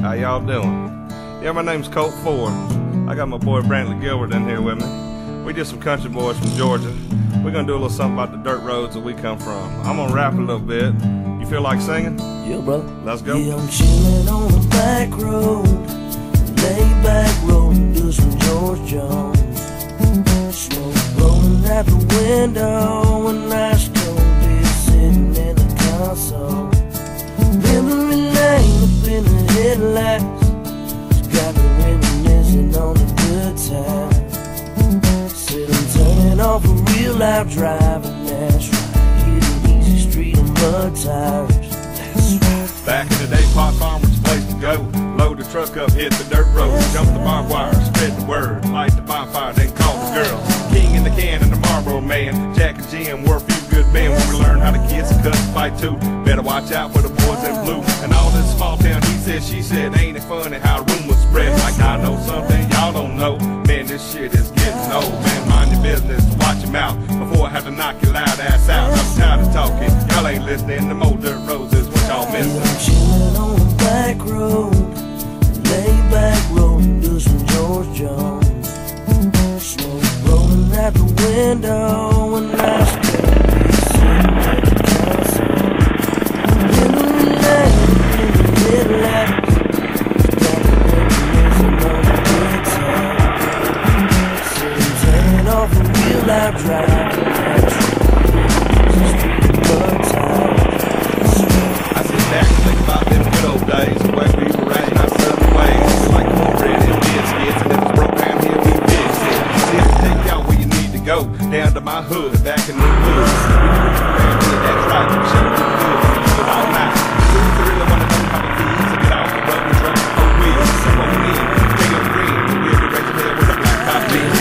How y'all doing? Yeah, my name's Colt Ford. I got my boy Brantley Gilbert in here with me. We just some country boys from Georgia. We're gonna do a little something about the dirt roads that we come from. I'm gonna rap a little bit. You feel like singing? Yeah, brother. Let's go. Yeah, I'm chilling on the back road, laid back rolling to some George Jones. Smoke blowing out the window, and I still be sitting in the console. Memory lane up in the headlights, it's got me reminiscing on the good times. Sitting turning off a real loud driving, that's right. Hitting easy street and mud tires. Back in the day, pot farm was the place to go. Load the truck up, hit the dirt road, jump the barbed wire, spread the word, light the bonfire, then call the girls. King in the can and the Marlboro man, Jack and Jim were a few good men when we learned how to kiss and cuss and fight too. Better watch out for the boys in blue. And all this small town, he said, she said, ain't it funny how the rumors spread? Like I know something y'all don't know. Man, this shit is getting old. Man, mind your business, watch your mouth before I have to knock your loud ass out. I'm tired of talking, y'all ain't listening. The old dirt roads is what y'all missing. I'm chilling on the back road, laid back rolling to some George Jones. Smoke blowing out the window, and I still be sitting at the console. Memory lane in the headlights, got me reminiscing on the good times. Sitting turning off a real loud drive, back and think about them good old days, the way we were riding our southern ways. We like cornbread and biscuits, and if it's broke down here, we fix it. See, to take y'all where you need to go, down to my hood, back in the woods. We do it around here, that's right, we show you good, we do it all night. So if you really want to know how it feels, so get off the road and drop the whole wheels. So what we need, big old green, we'll be ready to head with a black top beat.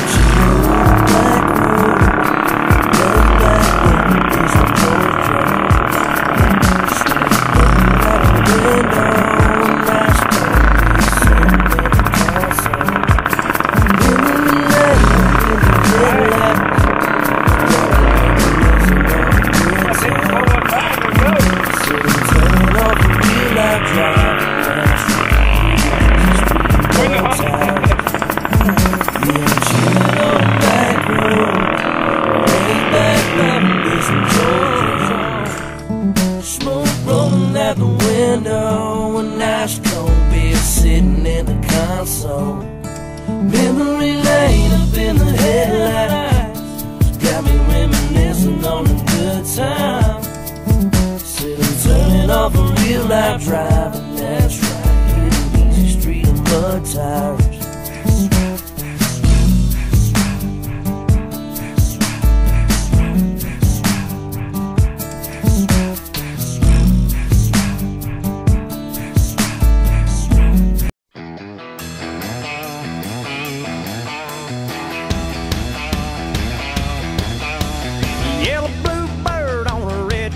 Out the window, and I still be sitting in the console. Memory lane up in the headlights, got me reminiscing on the good time. Sitting turning off a real loud driving, that's right. Hitting easy street and mud tires.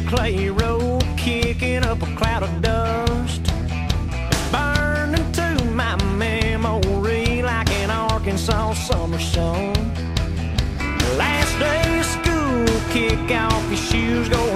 Clay road, kicking up a cloud of dust. It's burning to my memory like an Arkansas summer sun. Last day of school, kick off your shoes, go